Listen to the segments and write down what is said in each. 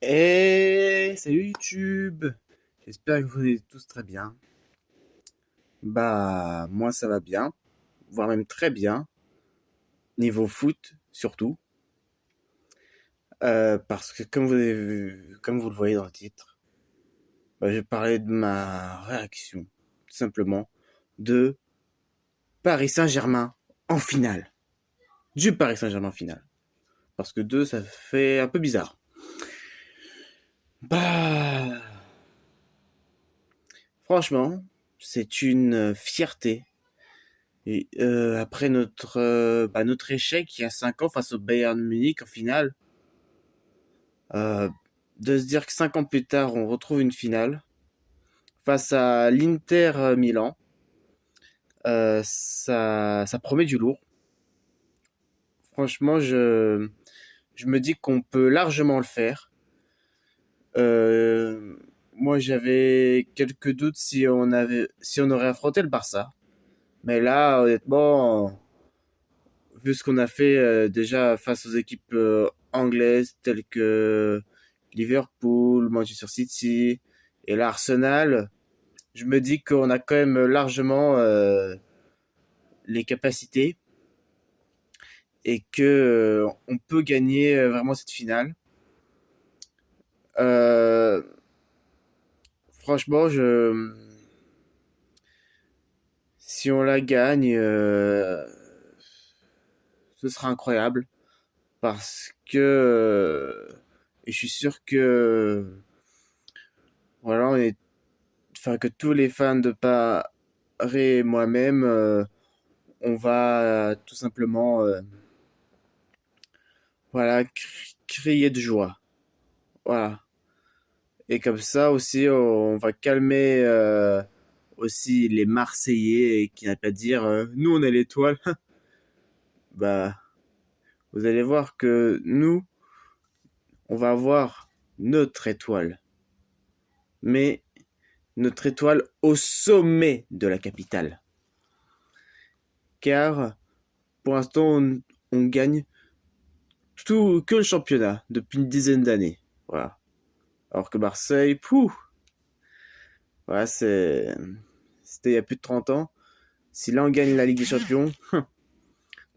Salut YouTube! J'espère que vous allez tous très bien. Moi ça va bien, voire même très bien, niveau foot surtout. Parce que comme vous le voyez dans le titre, je vais parler de ma réaction, tout simplement, de Paris Saint-Germain en finale. Du Paris Saint-Germain en finale. Parce que deux, ça fait un peu bizarre. Bah, franchement, c'est une fierté. Et après notre échec il y a 5 ans face au Bayern Munich en finale, euh, de se dire que 5 ans plus tard, on retrouve une finale face à l'Inter Milan, ça promet du lourd. Franchement, je me dis qu'on peut largement le faire. Euh, Moi, j'avais quelques doutes si on aurait affronté le Barça. Mais là, honnêtement, vu ce qu'on a fait déjà face aux équipes anglaises telles que Liverpool, Manchester City et l'Arsenal, je me dis qu'on a quand même largement les capacités et que on peut gagner vraiment cette finale. Euh, Franchement, si on la gagne, ce sera incroyable parce que et je suis sûr que voilà, enfin que tous les fans de Paris et moi-même, on va tout simplement, voilà, crier de joie. Voilà. Et comme ça aussi, on va calmer aussi les Marseillais et qui n'a pas dire nous on est l'étoile. Bah, vous allez voir que nous, on va avoir notre étoile, mais notre étoile au sommet de la capitale. Car pour l'instant, on gagne tout que le championnat depuis une dizaine d'années. Voilà. Alors que Marseille, pouh, voilà, c'était il y a plus de 30 ans. Si là on gagne la Ligue des Champions, là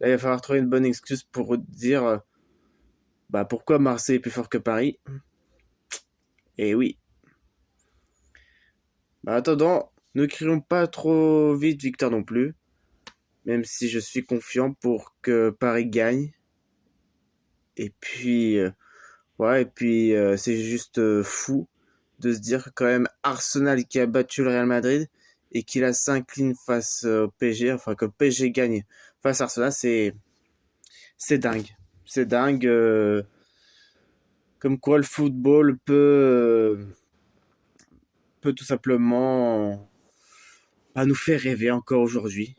il va falloir trouver une bonne excuse pour dire pourquoi Marseille est plus fort que Paris. Et oui. Attendant, ne crions pas trop vite victoire non plus, même si je suis confiant pour que Paris gagne. Et puis, c'est juste fou de se dire quand même Arsenal qui a battu le Real Madrid et qui là s'incline face au PSG, enfin que le PSG gagne face à Arsenal, c'est dingue. C'est dingue. Comme quoi le football peut tout simplement pas nous faire rêver encore aujourd'hui.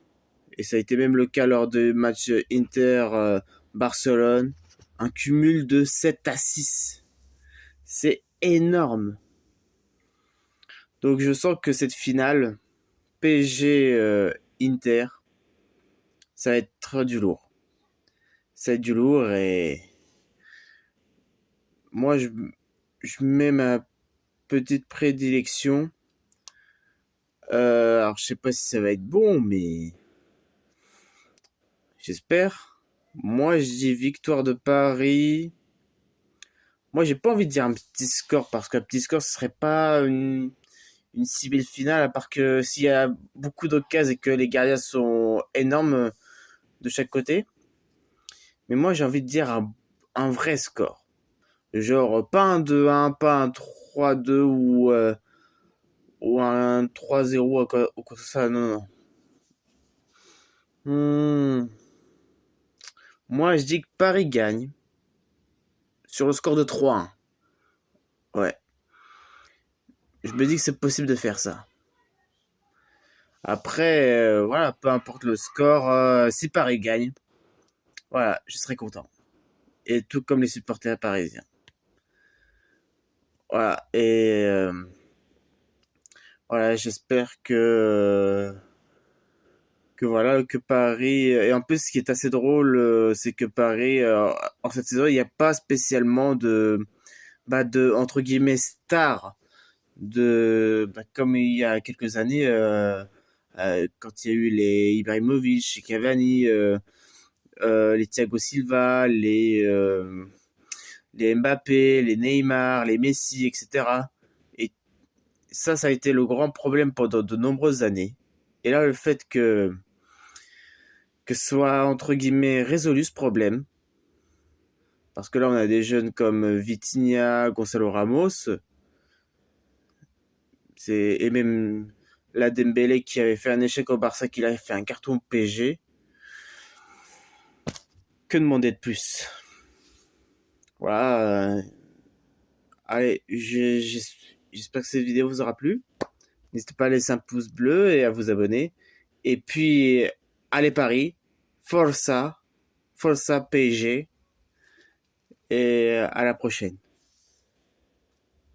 Et ça a été même le cas lors du match Inter-Barcelone. Un cumul de 7 à 6. C'est énorme. Donc je sens que cette finale, PSG Inter, ça va être du lourd. Ça va être du lourd et moi je mets ma petite prédilection. Alors je sais pas si ça va être bon, mais j'espère. Moi je dis victoire de Paris. Moi j'ai pas envie de dire un petit score parce qu'un petit score ce serait pas une si belle finale à part que s'il y a beaucoup d'occasions et que les gardiens sont énormes de chaque côté. Mais moi j'ai envie de dire un vrai score. Genre, pas un 2-1, pas un 3-2 ou un 3-0 ou quoi que ça, non, non. Moi, je dis que Paris gagne sur le score de 3-1. Ouais. Je me dis que c'est possible de faire ça. Après, voilà, peu importe le score, si Paris gagne, voilà, je serai content. Et tout comme les supporters parisiens. Voilà, et voilà, j'espère que voilà que Paris et en plus ce qui est assez drôle c'est que Paris en cette saison il n'y a pas spécialement de de entre guillemets stars comme il y a quelques années quand il y a eu les Ibrahimovic, les Cavani, les Thiago Silva, les Mbappé, les Neymar, les Messi, etc. Et ça a été le grand problème pendant de nombreuses années. Et là, le fait que soit entre guillemets résolu ce problème, parce que là, on a des jeunes comme Vitinha, Gonzalo Ramos, et même la Dembélé qui avait fait un échec au Barça, qui avait fait un carton PG. Que demander de plus? Voilà. Allez, j'espère que cette vidéo vous aura plu. N'hésitez pas à laisser un pouce bleu et à vous abonner. Et puis, allez Paris, Forza, Forza PSG. Et à la prochaine.